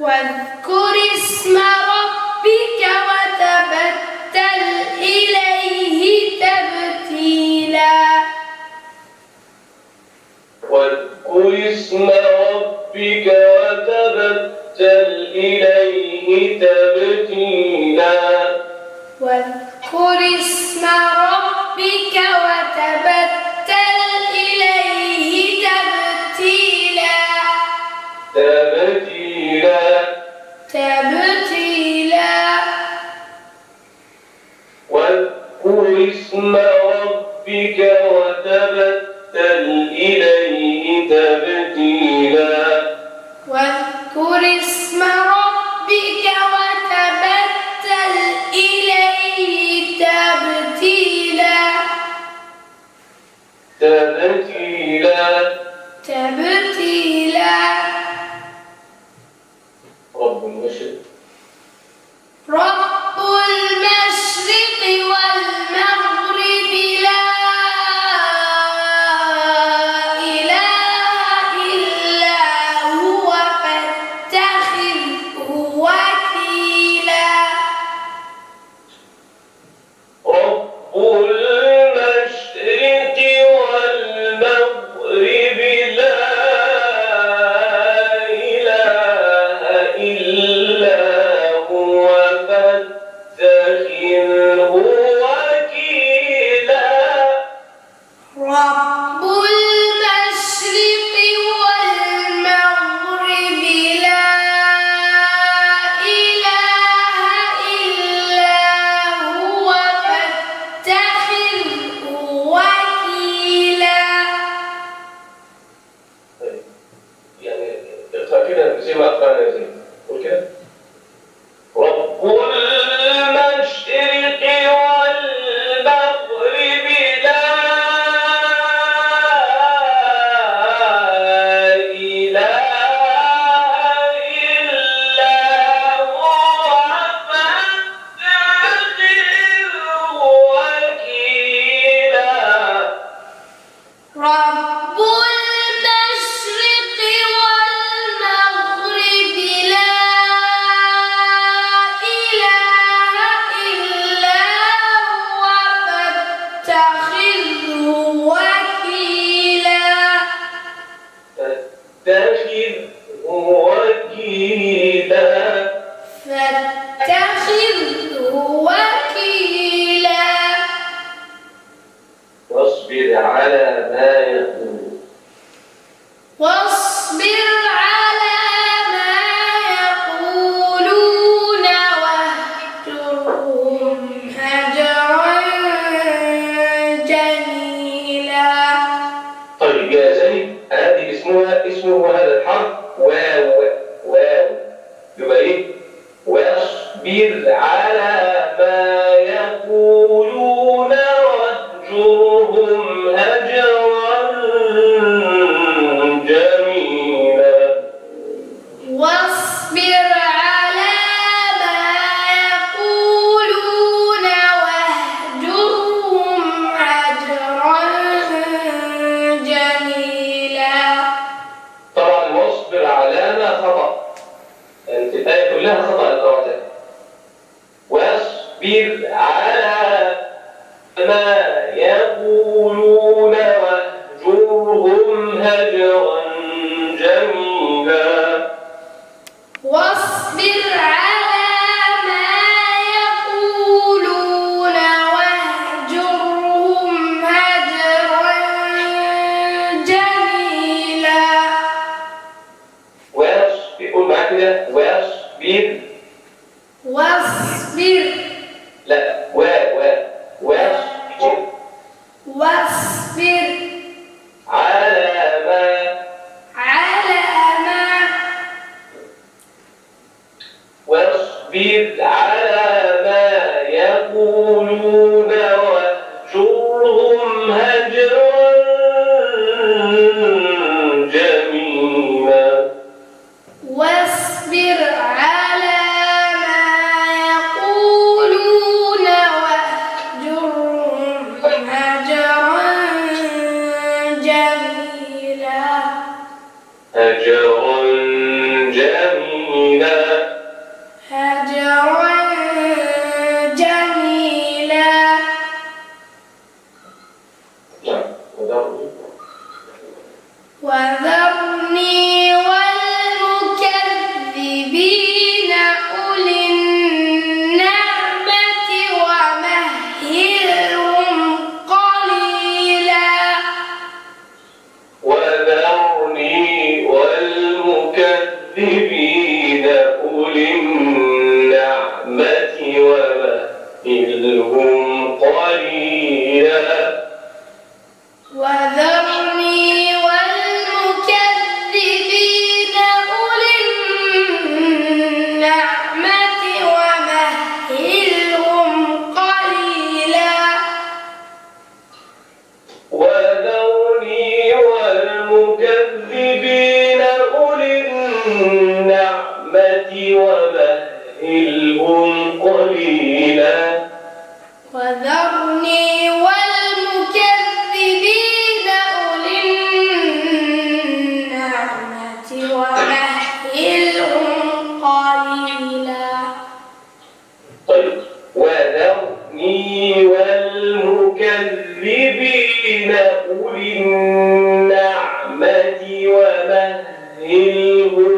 واذكر اسم ربك وتبتل إليه تبتيلا واذكر اسم ربك وتبتل إليه تبتيلا واذكر اسم ربك وتبتل إليه تبتيلا واذكر اسم ربك وتبتل إليه تبتيلا واذكر اسم ربك وتبتل إليه تبتيلا رب المشرق رب المشرق والمغرب لا إله إلا هو فاتخذه وكيلا رب المشرق والمغرب لا إله إلا هو فاتخذه وكيلا رب المشرق والمغرب لا إله إلا هو فاتخذه وكيلا يعني اقرأ كده زي ما أقرأنا زي قول كده رب المشرق والمغرب لا إله إلا هو فاتخذه وكيلا رب المشرق والمغرب لا إله إلا هو فاتخذه وكيلا فاتخذه وكيلا واصبر على ما يقول واصبر على ما يقولون واهجرهم هجرا جميلا طيب يا زيد هذه اسمه هذا الحرف واو يبقى ايه واصبر على ما يقولون واهجرهم هجرا جميلا واصبر على ما يقولون واهجرهم هجرا جميلا طبعا واصبر على ما خطأ يعني الآية كلها خطأ القراءة واصبر على ما يقولون واهجرهم هجرا جميلا واصبر على ما يقولون واهجرهم هجرا جميلا قول معايا كده واصبر واصبر لا واصبر واصبر على ما واصبر على ما يقولون واهجرهم هجرا جميلا واصبر على ما يقولون واهجرهم هجرا جميلا هجرا جميلا هجرا جميلا نعم وذرني والمكذبين أولي النعمة ومهلهم قليلا وذرني والمكذبين أولي النعمة ومهلهم قليلا وذرني والمكذبين أولي النعمة ومهلهم قليلا وذرني والمكذبين أولي النعمة ومهلهم قليلا وذرني والمكذبين أولي النعمة ومهلهم قليلا طيب وذرني والمكذبين أولي النعمة ومهلهم